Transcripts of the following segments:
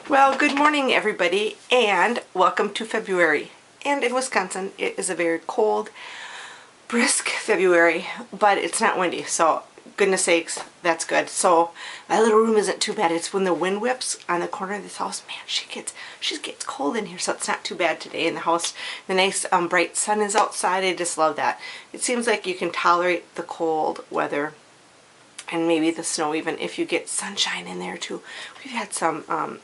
Well, good morning everybody, and welcome to February. And in Wisconsin, it is a very cold, brisk February, but it's not windy, so goodness sakes, that's good. So my little room isn't too bad. It's when the wind whips on the corner of this house, man, she gets cold in here, so it's not too bad today in the house. The nice bright sun is outside. I just love that. It seems like you can tolerate the cold weather and maybe the snow even if you get sunshine in there too. We've had some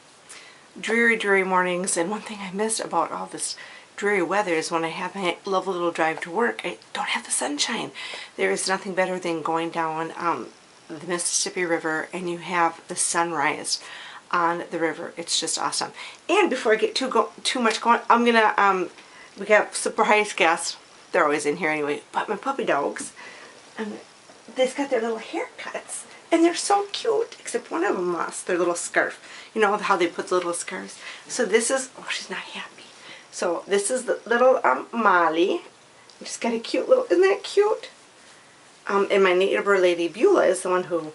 dreary mornings, and one thing I missed about all this dreary weather is when I have my lovely little drive to work, I don't have the sunshine. There is nothing better than going down the Mississippi River and you have the sunrise on the river. It's just awesome. And before I get too much going, I'm gonna we got surprise guests. They're always in here anyway, but my puppy dogs, they've got their little haircuts. And they're so cute, except one of them lost their little scarf. You know how they put the little scarves? So this is, oh, she's not happy. So this is the little Molly. She's got a cute little, isn't that cute? And my neighbor lady Beulah is the one who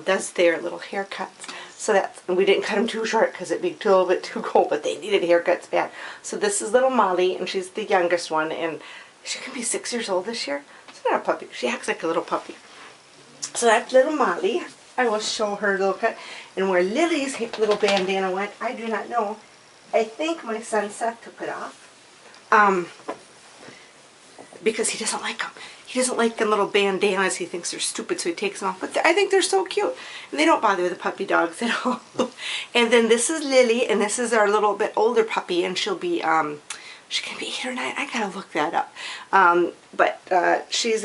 does their little haircuts. So that's, and we didn't cut them too short because it'd be a little bit too cold, but they needed haircuts bad. So this is little Molly, and she's the youngest one, and she can be 6 years old this year. She's not a puppy. She acts like a little puppy. So that's little Molly. I will show her little cut. And where Lily's little bandana went, I do not know. I think my son Seth took it off. Because he doesn't like them. He doesn't like them little bandanas. He thinks they're stupid, so he takes them off. But I think they're so cute. And they don't bother the puppy dogs at all. And then this is Lily, and this is our little bit older puppy, and she'll be, she can be 8 or 9. I gotta look that up. But she's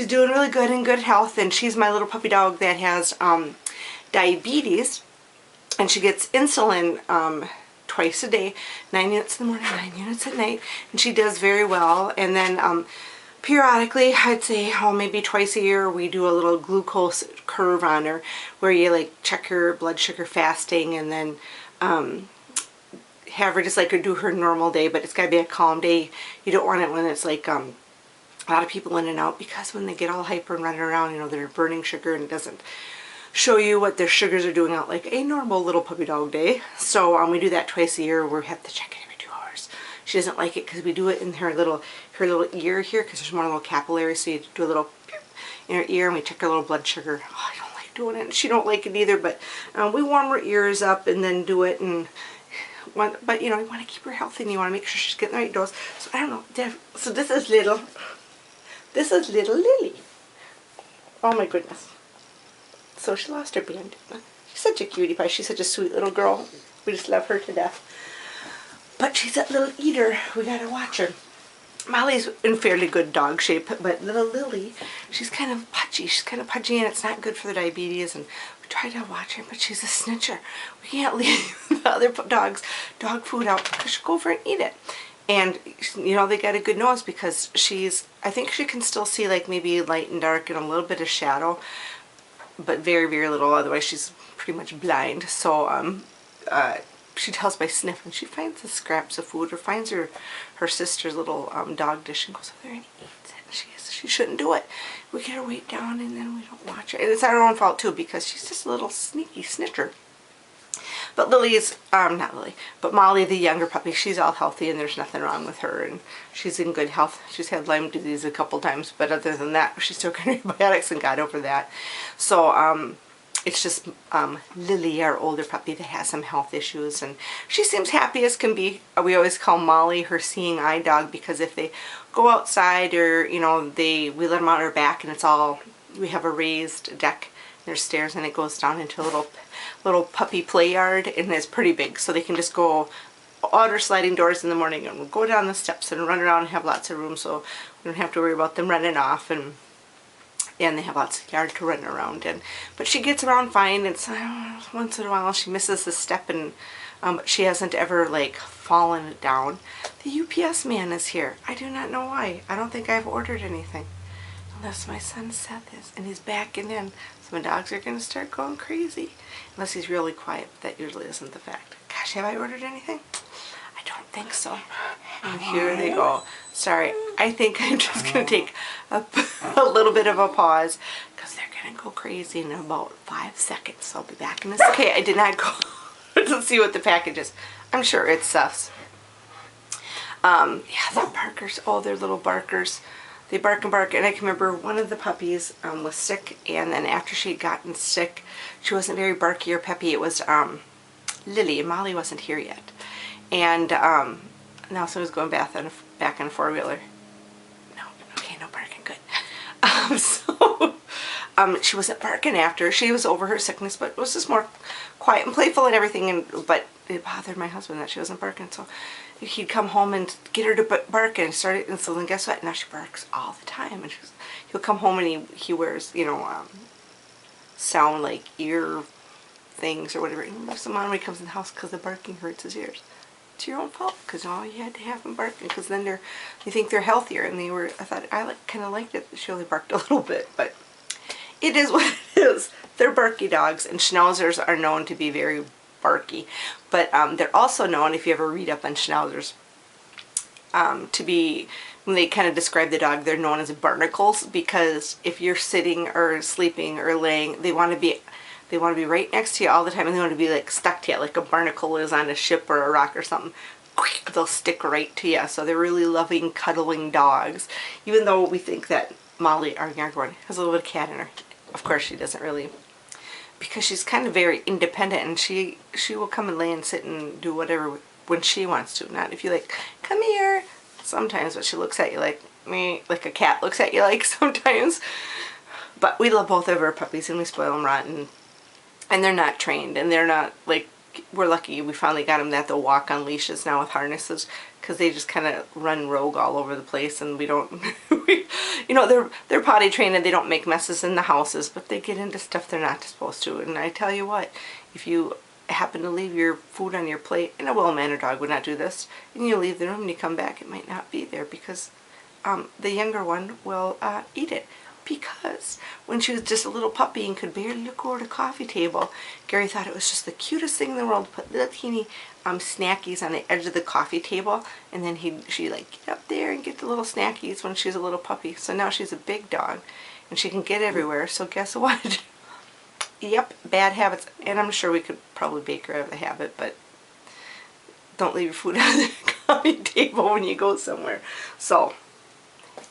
doing really good in good health, and she's my little puppy dog that has diabetes, and she gets insulin twice a day, 9 units in the morning, 9 units at night, and she does very well. And then periodically, I'd say maybe twice a year, we do a little glucose curve on her, where you like check her blood sugar fasting, and then have her just like her do her normal day, but it's got to be a calm day. You don't want it when it's like a lot of people in and out, because when they get all hyper and running around, you know, they're burning sugar, and it doesn't show you what their sugars are doing out like a normal little puppy dog day. So we do that twice a year. We have to check it every 2 hours. She doesn't like it because we do it in her little ear here, because there's more little capillaries, so you do a little in her ear, and we check her little blood sugar. Oh, I don't like doing it. She don't like it either, but we warm her ears up and then do it. And but you know, you want to keep her healthy, and you want to make sure she's getting the right dose. So I don't know. So this is little Lily. Oh my goodness. So she lost her bandana. She's such a cutie pie. She's such a sweet little girl. We just love her to death. But she's that little eater. We gotta watch her. Molly's in fairly good dog shape, but little Lily, she's kind of pudgy. She's kind of pudgy, and it's not good for the diabetes, and we try to watch her, but she's a snitcher. We can't leave the other dogs dog food out, because she'll go over and eat it. And, you know, they got a good nose, because I think she can still see like maybe light and dark and a little bit of shadow, but very little. Otherwise she's pretty much blind. So she tells by sniffing. She finds the scraps of food, or finds her sister's little dog dish, and goes over there and eats it. She shouldn't do it. We get her weight down, and then we don't watch her. And it's our own fault too, because she's just a little sneaky snitcher. But Lily's, not Lily, but Molly, the younger puppy, she's all healthy, and there's nothing wrong with her, and she's in good health. She's had Lyme disease a couple times, but other than that, she's took antibiotics and got over that. So it's just Lily, our older puppy, that has some health issues, and she seems happy as can be. We always call Molly her seeing eye dog, because if they go outside, or you know, we let them out our back, and it's all, we have a raised deck, there's stairs, and it goes down into a little puppy play yard, and it's pretty big, so they can just go out our sliding doors in the morning and we'll go down the steps and run around and have lots of room, so we don't have to worry about them running off, and they have lots of yard to run around in. But she gets around fine. It's once in a while she misses a step, and but she hasn't ever like fallen down. The UPS man is here. I do not know why. I don't think I've ordered anything, unless my son Seth is, and he's backing in. So my dogs are going to start going crazy, unless he's really quiet, but that usually isn't the fact. Gosh, have I ordered anything? I don't think so. And here they go. Sorry, I think I'm just going to take a little bit of a pause, because they're going to go crazy in about 5 seconds. So I'll be back in this. Okay, I did not go to see what the package is. I'm sure it's sus. Yeah, they're barkers. Oh, they're little barkers. They bark and bark. And I can remember one of the puppies was sick, and then after she'd gotten sick, she wasn't very barky or peppy. It was Lilly, and Molly wasn't here yet. And now someone's going back on a four-wheeler. No, okay, no barking, good. She wasn't barking after. She was over her sickness, but it was just more quiet and playful and everything. But it bothered my husband that she wasn't barking. So he'd come home and get her to bark and start it. And so then guess what? Now she barks all the time. And he'll come home and he wears, you know, sound like ear things or whatever. And so mom when he comes in the house because the barking hurts his ears. It's your own fault because all you had to have them barking because then you think they're healthier. And I thought I kind of liked it. She only barked a little bit, but it is what it is. They're barky dogs, and Schnauzers are known to be very barky. But they're also known, if you ever read up on Schnauzers, to be, when they kind of describe the dog, they're known as barnacles, because if you're sitting or sleeping or laying, they want to be right next to you all the time, and they want to be like stuck to you, like a barnacle is on a ship or a rock or something. They'll stick right to you. So they're really loving, cuddling dogs. Even though we think that Molly, our younger one, has a little bit of cat in her. Of course she doesn't really, because she's kind of very independent, and she will come and lay and sit and do whatever when she wants to. Not if you like, come here. Sometimes, but she looks at you like me, like a cat looks at you like sometimes. But we love both of our puppies, and we spoil them rotten. And they're not trained, and they're not like, we're lucky we finally got them that they'll walk on leashes now with harnesses, because they just kind of run rogue all over the place, and we don't, you know, they're potty trained and they don't make messes in the houses, but they get into stuff they're not supposed to. And I tell you what, if you happen to leave your food on your plate, and a well-mannered dog would not do this, and you leave the room and you come back, it might not be there, because the younger one will eat it. Because when she was just a little puppy and could barely look over the coffee table, Gary thought it was just the cutest thing in the world to put little teeny snackies on the edge of the coffee table, and then she'd like get up there and get the little snackies when she's a little puppy. So now she's a big dog and she can get everywhere. So guess what? Yep, bad habits. And I'm sure we could probably bake her out of the habit, but don't leave your food on the coffee table when you go somewhere. So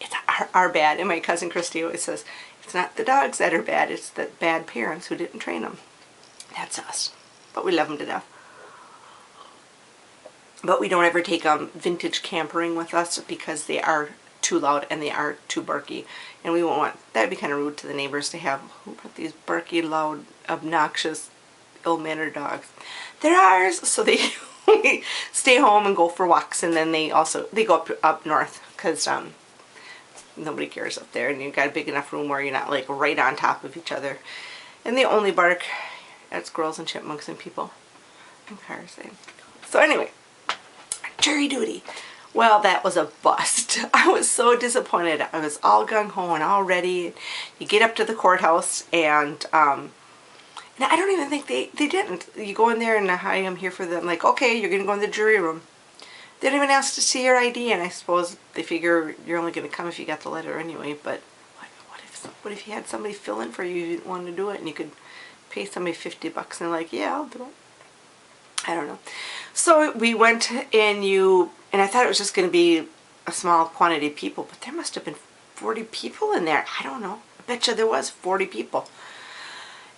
it's our bad. And my cousin Christy always says, it's not the dogs that are bad, it's the bad parents who didn't train them. That's us. But we love them to death. But we don't ever take vintage campering with us, because they are too loud and they are too barky. And we won't want, that would be kind of rude to the neighbors to have, who brought these barky, loud, obnoxious, ill-mannered dogs. They're ours, so they stay home and go for walks, and then they go up north, because nobody cares up there, and you've got a big enough room where you're not like right on top of each other. And they only bark at squirrels and chipmunks and people and cars. So anyway, jury duty. Well, that was a bust. I was so disappointed. I was all gung-ho and all ready. You get up to the courthouse, and I don't even think they didn't. You go in there and hi, I'm here for them. Like, okay, you're going to go in the jury room. They didn't even ask to see your ID, and I suppose they figure you're only going to come if you got the letter anyway. But what if you had somebody fill in for you, you didn't want to do it, and you could pay somebody $50 and they're like, yeah, I'll do it. I don't know. So we went, and I thought it was just going to be a small quantity of people, but there must have been 40 people in there. I don't know. I bet you there was 40 people.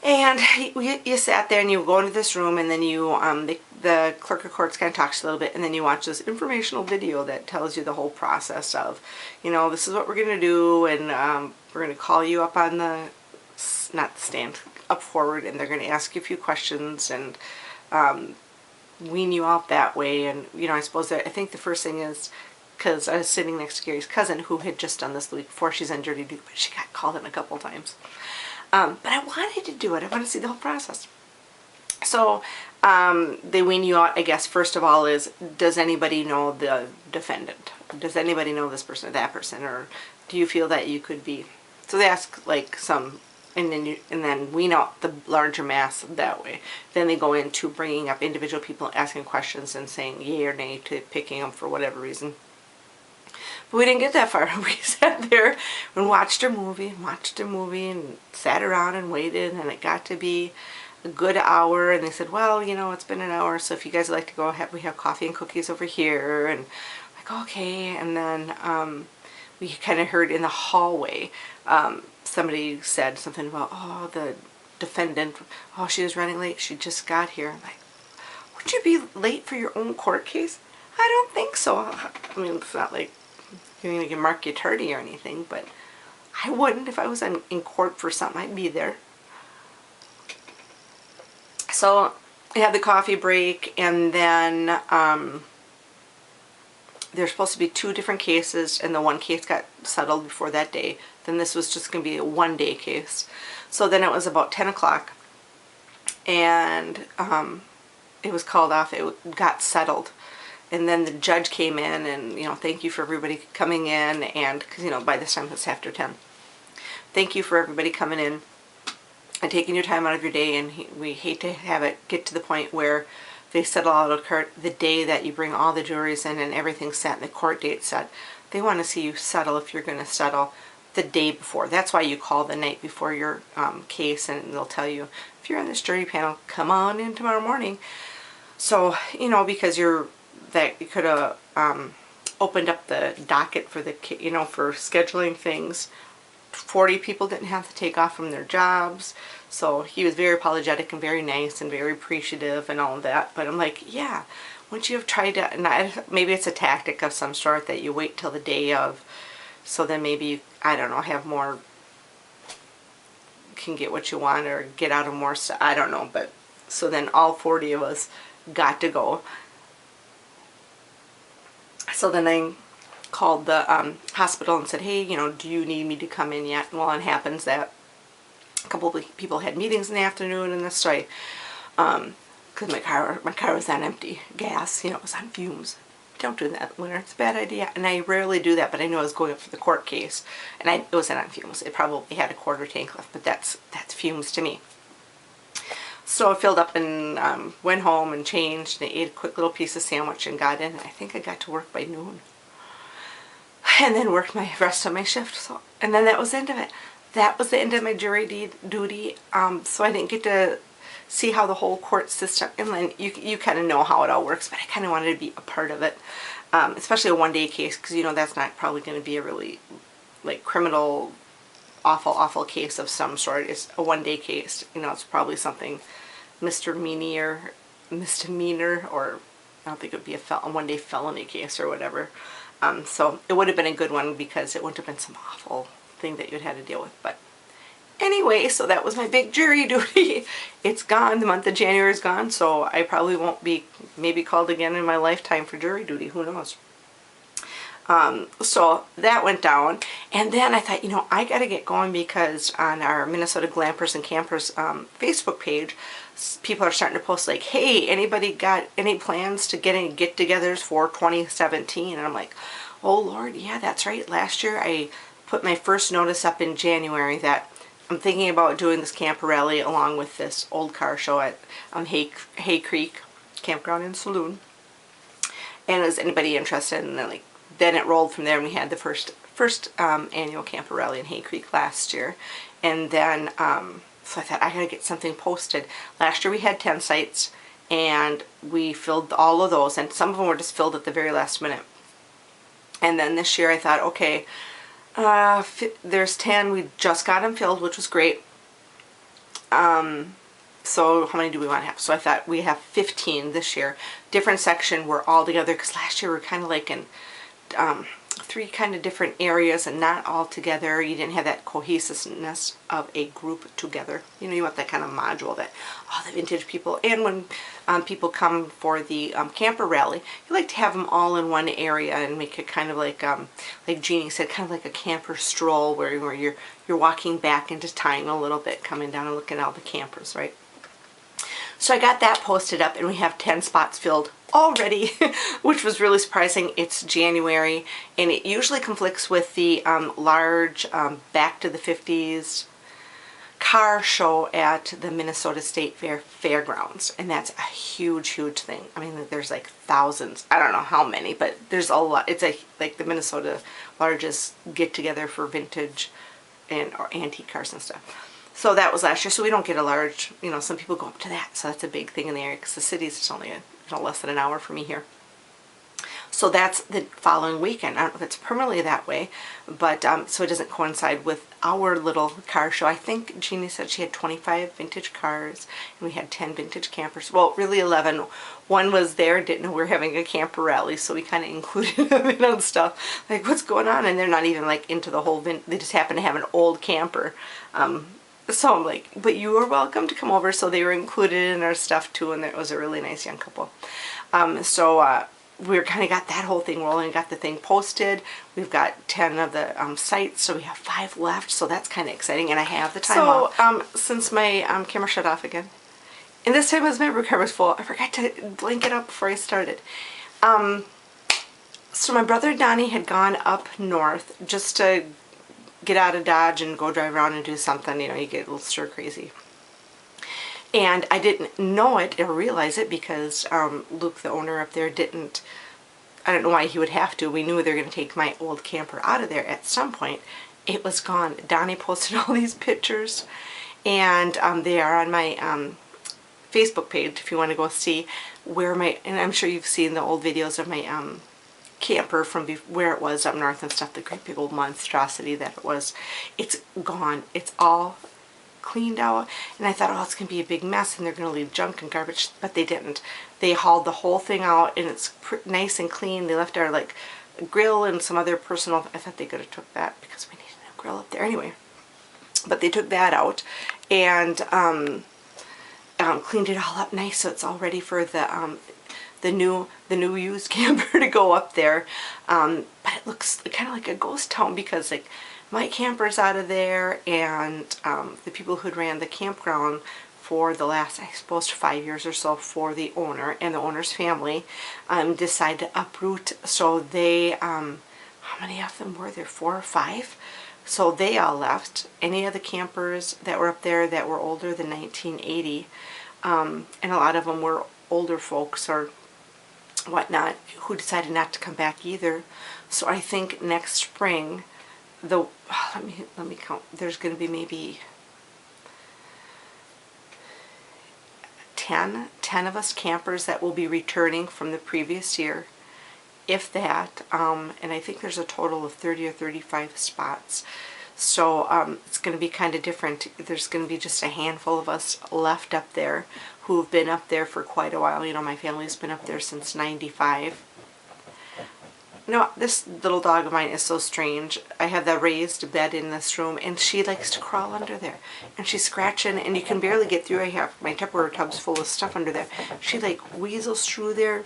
And you sat there and you go into this room, and then the clerk of courts kind of talks to you a little bit, and then you watch this informational video that tells you the whole process of, you know, this is what we're going to do, and we're going to call you up on not the stand, up forward, and they're going to ask you a few questions and wean you out that way. And, you know, I think the first thing is, because I was sitting next to Gary's cousin, who had just done this the week before. She's on jury duty, but she got called in a couple times. But I wanted to do it. I wanted to see the whole process. So they wean you out, I guess, first of all, is, does anybody know the defendant? Does anybody know this person or that person? Or do you feel that you could be? So they ask like some, and then wean out the larger mass that way. Then they go into bringing up individual people, asking questions and saying yay or nay to picking them for whatever reason. But we didn't get that far. We sat there and watched a movie and sat around and waited, and it got to be a good hour, and they said, well, you know, it's been an hour, so if you guys would like to go, we have coffee and cookies over here, and like, okay. And then we kind of heard in the hallway, somebody said something about, oh, the defendant, oh, she was running late, she just got here. I'm like, would you be late for your own court case? I don't think so. I mean, it's not like you're going to mark you tardy or anything, but I wouldn't. If I was in court for something, I'd be there. So I had the coffee break, and then there's supposed to be 2 different cases, and the one case got settled before that day. Then this was just going to be a 1-day case. So then it was about 10 o'clock, and it was called off. It got settled. And then the judge came in and, you know, thank you for everybody coming in, and, because, you know, by this time it's after 10. Thank you for everybody coming in and taking your time out of your day, and we hate to have it get to the point where they settle out of court the day that you bring all the juries in and everything's set and the court date set. They want to see you settle, if you're going to settle, the day before. That's why you call the night before your case, and they'll tell you, if you're on this jury panel, come on in tomorrow morning. So, you know, because you could have opened up the docket for the, you know, for scheduling things. 40 people didn't have to take off from their jobs. So he was very apologetic and very nice and very appreciative and all of that. But I'm like, yeah, wouldn't you have tried to, and maybe it's a tactic of some sort that you wait till the day of, so then maybe you, I don't know, have more, can get what you want or get out of more stuff. I don't know. But so then all 40 of us got to go. So then I called the hospital and said, hey, you know, do you need me to come in yet? Well, it happens that a couple of people had meetings in the afternoon, and this, so I, because my car was on empty gas, you know, it was on fumes. Don't do that in winter, it's a bad idea. And I rarely do that, but I knew I was going up for the court case, and it wasn't on fumes. It probably had a quarter tank left, but that's fumes to me. So I filled up and went home and changed and ate a quick little piece of sandwich and got in. I think I got to work by noon. And then worked my rest of my shift. So, and then that was the end of it. That was the end of my jury duty. So I didn't get to see how the whole court system, and then you kind of know how it all works, but I kind of wanted to be a part of it. Especially a 1-day case, because, you know, that's not probably going to be a really, like, criminal, awful case of some sort. It's a 1-day case. You know, it's probably something misdemeanor, or I don't think it would be a 1-day felony case or whatever. So it would have been a good one, because it wouldn't have been some awful thing that you'd had to deal with. But anyway, so that was my big jury duty. It's gone. The month of January is gone, so I probably won't be maybe called again in my lifetime for jury duty. Who knows? So that went down, and then I thought, you know, I got to get going, because on our Minnesota Glampers and Campers Facebook page, people are starting to post like, hey, anybody got any plans to get any get-togethers for 2017? And I'm like, oh Lord, yeah, that's right. Last year I put my first notice up in January that I'm thinking about doing this camper rally along with this old car show at Hay Creek Campground and Saloon. And is anybody interested? And then it rolled from there, and we had the first annual camper rally in Hay Creek last year. And then so I thought, I gotta get something posted. Last year we had 10 sites, and we filled all of those, and some of them were just filled at the very last minute. And then this year I thought, okay, there's 10, we just got them filled, which was great. So how many do we want to have? So I thought we have 15 this year. Different section, we're all together, because last year we were kind of like in 3 kind of different areas and not all together. You didn't have that cohesiveness of a group together. You know, you want that kind of module that all the vintage people, and when people come for the camper rally, you like to have them all in one area and make it kind of like Jeannie said, kind of like a camper stroll, where you're walking back into time a little bit, coming down and looking at all the campers, right? So I got that posted up, and we have 10 spots filled already, which was really surprising. It's January, and it usually conflicts with the large Back to the 50s car show at the Minnesota State Fairgrounds, and that's a huge thing. I mean, there's like thousands, I don't know how many, but there's a lot. It's like the Minnesota largest get-together for vintage or antique cars and stuff. So that was last year. So we don't get a large, you know, some people go up to that. So that's a big thing in the area because the city's just only less than an hour for me here. So that's the following weekend. I don't know if it's permanently that way, but so it doesn't coincide with our little car show. I think Jeannie said she had 25 vintage cars and we had 10 vintage campers. Well, really 11. One was there, didn't know we were having a camper rally, so we kind of included them in on stuff. Like, what's going on? And they're not even like into the whole they just happen to have an old camper. So I'm like, but you are welcome to come over. So they were included in our stuff too, and it was a really nice young couple. We kind of got that whole thing rolling, got the thing posted. We've got 10 of the sites, so we have 5 left, so that's kind of exciting, and I have the time off. So, since my camera shut off again, and this time as my memory card was full, I forgot to blank it up before I started. So my brother Donnie had gone up north just to get out of Dodge and go drive around and do something, you know, you get a little stir crazy. And I didn't know it or realize it because Luke, the owner up there, didn't, I don't know why he would have to. We knew they were going to take my old camper out of there at some point. It was gone. Donnie posted all these pictures, and they are on my Facebook page if you want to go see where my, and I'm sure you've seen the old videos of my camper from where it was up north and stuff, the great big old monstrosity that it was. It's gone. It's all cleaned out, and I thought, oh, it's gonna be a big mess and they're gonna leave junk and garbage, but they didn't. They hauled the whole thing out, and it's nice and clean. They left our like grill and some other personal, I thought they could have took that because we needed a grill up there anyway, but they took that out and cleaned it all up nice, so it's all ready for the new used camper to go up there. But it looks kind of like a ghost town because like my camper's out of there, and the people who ran the campground for the last, I suppose, 5 years or so for the owner and the owner's family decided to uproot. So they, how many of them were there? 4 or 5? So they all left. Any of the campers that were up there that were older than 1980, and a lot of them were older folks or whatnot who decided not to come back either. So I think next spring, let me count. There's going to be maybe 10 of us campers that will be returning from the previous year, if that. And I think there's a total of 30 or 35 spots. So it's going to be kind of different. There's going to be just a handful of us left up there who've been up there for quite a while. You know, my family's been up there since '95. No, this little dog of mine is so strange. I have that raised bed in this room, and she likes to crawl under there. And she's scratching, and you can barely get through. I have my Tupperware tubs full of stuff under there. She like weasels through there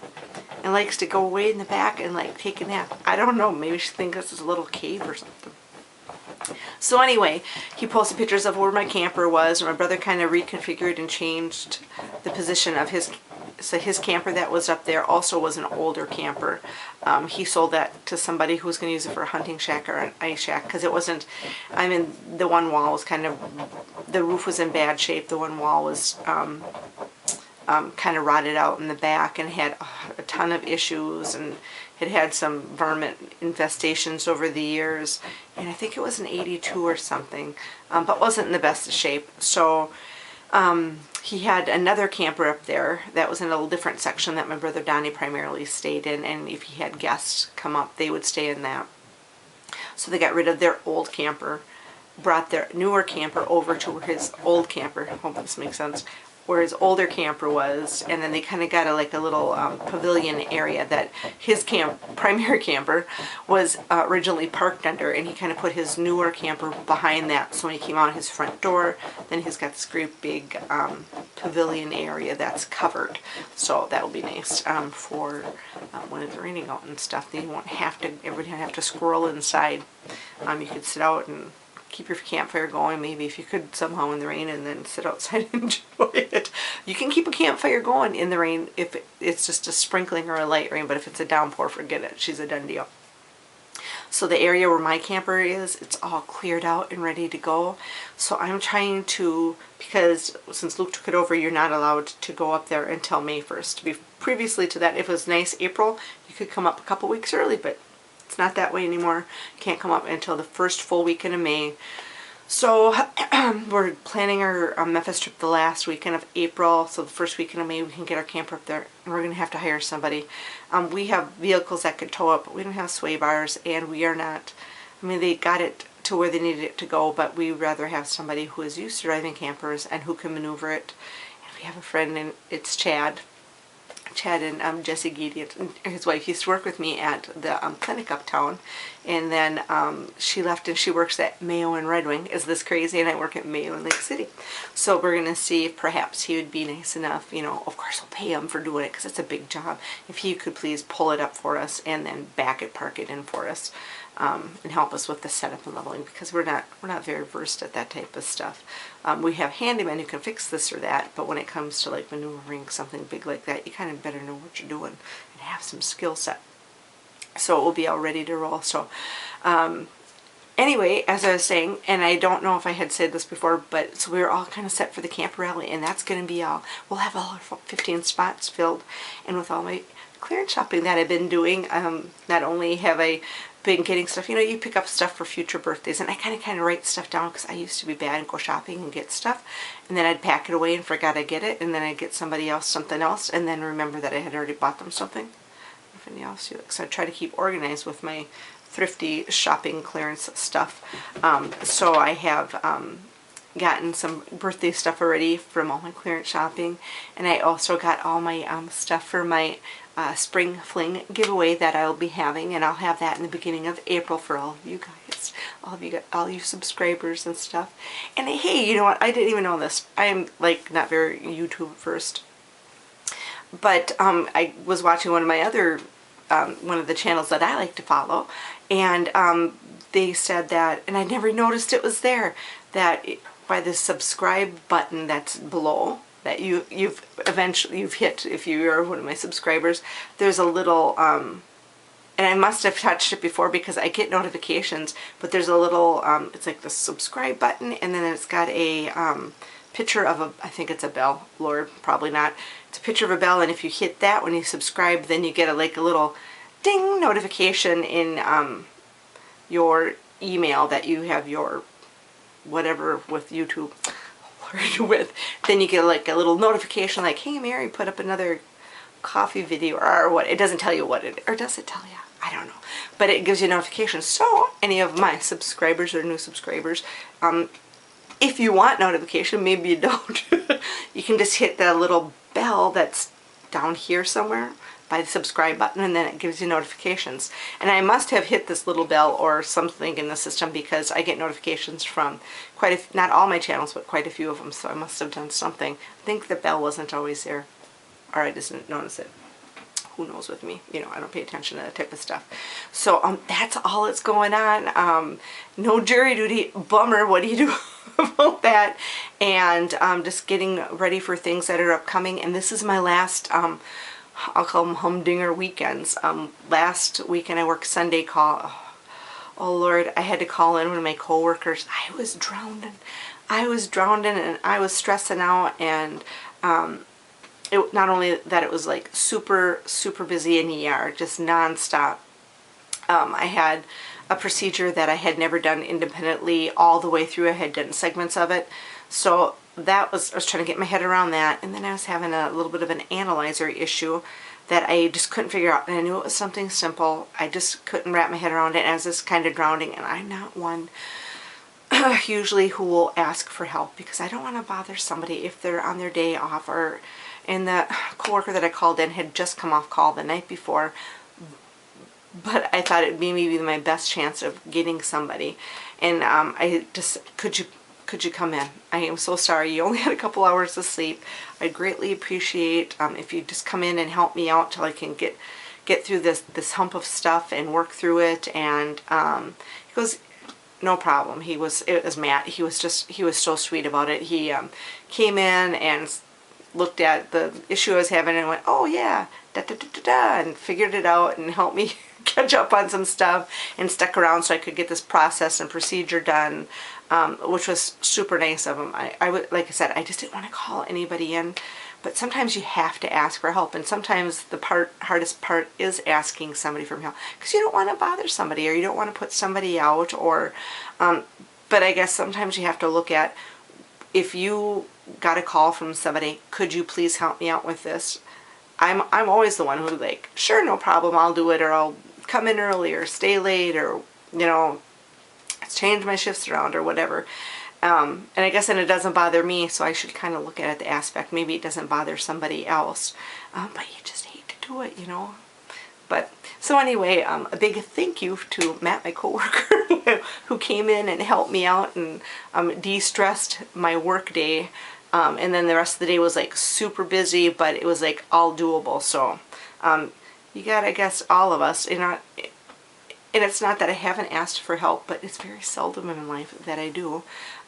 and likes to go way in the back and like take a nap. I don't know, maybe she thinks this is a little cave or something. So anyway, he posted pictures of where my camper was, and my brother kind of reconfigured and changed the position of his, so his camper that was up there also was an older camper. He sold that to somebody who was going to use it for a hunting shack or an ice shack, because it wasn't, I mean, the one wall was kind of, the roof was in bad shape. The one wall was kind of rotted out in the back and had a ton of issues, and it had some vermin infestations over the years, and I think it was an 82 or something, but wasn't in the best of shape. So he had another camper up there that was in a little different section that my brother Donnie primarily stayed in, and if he had guests come up, they would stay in that. So they got rid of their old camper, brought their newer camper over to where his old camper, I hope this makes sense, where his older camper was, and then they kind of got a little pavilion area that his primary camper was originally parked under, and he kind of put his newer camper behind that. So when he came out his front door, then he's got this great big pavilion area that's covered. So that will be nice for when it's raining out and stuff. They won't have to, everybody don't have to squirrel inside. You could sit out and keep your campfire going, maybe if you could somehow in the rain, and then sit outside and enjoy it. You can keep a campfire going in the rain if it's just a sprinkling or a light rain, but if it's a downpour, forget it. She's a done deal. So the area where my camper is, it's all cleared out and ready to go. So I'm trying to, because since Luke took it over, you're not allowed to go up there until May 1st. Previously to that, if it was nice April, you could come up a couple weeks early, but it's not that way anymore. Can't come up until the first full weekend of May. So we're planning our Memphis trip the last weekend of April, so the first weekend of May we can get our camper up there, and we're going to have to hire somebody. We have vehicles that could tow up, but we don't have sway bars, and we are not, I mean, they got it to where they needed it to go, but we'd rather have somebody who is used to driving campers and who can maneuver it. And we have a friend, and it's Chad and Jesse Geedy, and his wife, used to work with me at the clinic uptown, and then she left and she works at Mayo and Red Wing. Is this crazy? And I work at Mayo in Lake City. So we're going to see if perhaps he would be nice enough, you know, of course we'll pay him for doing it because it's a big job, if he could please pull it up for us and then back it, park it in for us. And help us with the setup and leveling, because we're not very versed at that type of stuff. We have handymen who can fix this or that, but when it comes to like maneuvering something big like that, you kind of better know what you're doing and have some skill set. So it will be all ready to roll. So anyway, as I was saying, and I don't know if I had said this before, but so we're all kind of set for the camper rally, and that's going to be all. We'll have all our 15 spots filled, and with all my clearance shopping that I've been doing, not only have I been getting stuff, you know, you pick up stuff for future birthdays, and I kind of write stuff down because I used to be bad and go shopping and get stuff, and then I'd pack it away and forgot I get it, and then I'd get somebody else something else, and then remember that I had already bought them something. Anything else? So I try to keep organized with my thrifty shopping clearance stuff. So I have gotten some birthday stuff already from all my clearance shopping, and I also got all my stuff for my spring fling giveaway that I'll be having, and I'll have that in the beginning of April for all of you guys, all you subscribers and stuff. And hey, you know what, I didn't even know this. I am like not very YouTube versed, but I was watching one of my other one of the channels that I like to follow, and they said that, and I never noticed it was there, that by the subscribe button that's below, that you've hit, if you are one of my subscribers, there's a little, and I must have touched it before because I get notifications, but there's a little, it's like the subscribe button, and then it's got a picture of a, I think it's a bell, Lord, probably not. It's a picture of a bell, and if you hit that when you subscribe, then you get a little ding notification in your email that you have your whatever with YouTube with. Then you get like a little notification like, hey Mary put up another coffee video, or what. It doesn't tell you what it, or does it tell you? I don't know, but it gives you notifications. So any of my subscribers or new subscribers, if you want notification, maybe you don't, you can just hit that little bell that's down here somewhere by the subscribe button, and then it gives you notifications. And I must have hit this little bell or something in the system, because I get notifications from not all my channels, but quite a few of them, so I must have done something. I think the bell wasn't always there, or I just didn't notice it. Who knows with me? You know, I don't pay attention to that type of stuff. So that's all that's going on. No jury duty. Bummer. What do you do about that? And just getting ready for things that are upcoming. And this is my last, I'll call them humdinger weekends. Last weekend I worked Sunday call. Oh Lord, I had to call in one of my coworkers. I was drowning. I was drowning and I was stressing out, and not only that, it was like super busy in ER, just non-stop. I had a procedure that I had never done independently all the way through. I had done segments of it, so that was, I was trying to get my head around that, and then I was having a little bit of an analyzer issue that I just couldn't figure out, and I knew it was something simple. I just couldn't wrap my head around it, and I was just kind of drowning, and I'm not one usually who will ask for help, because I don't want to bother somebody if they're on their day off, or, and the coworker that I called in had just come off call the night before, but I thought it'd be maybe my best chance of getting somebody, and I just, could you come in? I am so sorry, you only had a couple hours of sleep. I'd greatly appreciate if you just come in and help me out till I can get through this hump of stuff and work through it. And he goes, no problem. It was Matt. He was so sweet about it. He came in and looked at the issue I was having and went, oh yeah, da da da da da, and figured it out and helped me catch up on some stuff, and stuck around so I could get this process and procedure done, which was super nice of him. I would, like I said, I just didn't want to call anybody in, but sometimes you have to ask for help, and sometimes the hardest part is asking somebody for help, because you don't want to bother somebody, or you don't want to put somebody out, or But I guess sometimes you have to look at, if you got a call from somebody, could you please help me out with this? I'm always the one who like, sure, no problem, I'll do it, or I'll come in early or stay late, or, you know, change my shifts around or whatever. And I guess then it doesn't bother me, so I should kind of look at it the aspect, maybe it doesn't bother somebody else. But you just hate to do it, you know. But so anyway, a big thank you to Matt, my coworker, who came in and helped me out and de-stressed my work day. And then the rest of the day was like super busy, but it was like all doable. So you got, I guess, all of us, you know, and it's not that I haven't asked for help, but it's very seldom in my life that I do.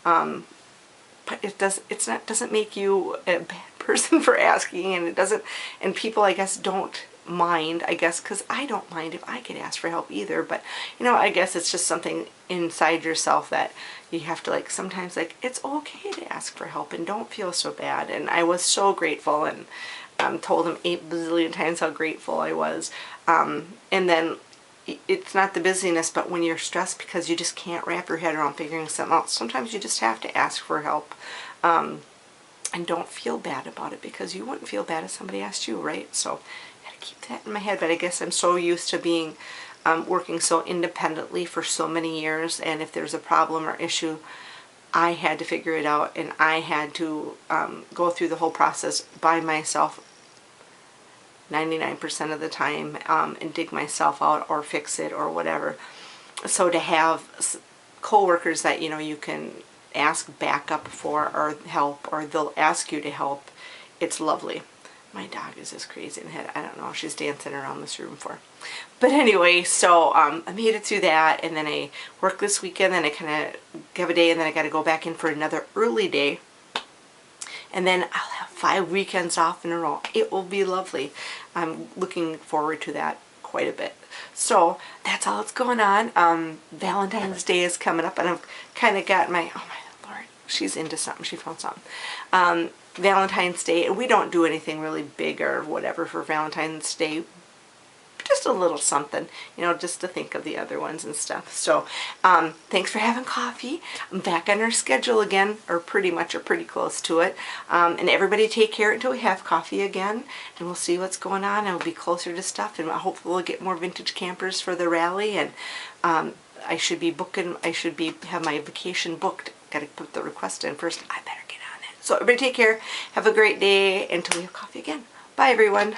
But doesn't make you a bad person for asking, and it doesn't, and people, I guess, don't mind, I guess, because I don't mind if I get asked for help either. But you know, I guess it's just something inside yourself that you have to, like, sometimes, like, it's okay to ask for help and don't feel so bad. And I was so grateful, and told him 8 bazillion times how grateful I was. And then it's not the busyness, but when you're stressed because you just can't wrap your head around figuring something out, sometimes you just have to ask for help. And don't feel bad about it, because you wouldn't feel bad if somebody asked you, right? So I gotta keep that in my head. But I guess I'm so used to being working so independently for so many years, and if there's a problem or issue, I had to figure it out, and I had to go through the whole process by myself 99% of the time, and dig myself out or fix it or whatever. So to have co-workers that, you know, you can ask backup for or help, or they'll ask you to help, it's lovely. My dog is just crazy in the head. I don't know, she's dancing around this room for. But anyway, so I made it through that, and then I worked this weekend, then I kind of have a day, and then I got to go back in for another early day. And then I'll have 5 weekends off in a row. It will be lovely. I'm looking forward to that quite a bit. So that's all that's going on. Valentine's Day is coming up, and I've kind of got my, oh my Lord, she's into something. She found something. Valentine's Day, and we don't do anything really big or whatever for Valentine's Day. Just a little something, you know, just to think of the other ones and stuff. So thanks for having coffee. I'm back on our schedule again, or pretty much, or pretty close to it. And everybody take care until we have coffee again, and we'll see what's going on. I'll be closer to stuff, and hopefully we'll get more vintage campers for the rally. And I should be booking, have my vacation booked. Got to put the request in first. I better get on it. So everybody take care. Have a great day until we have coffee again. Bye everyone.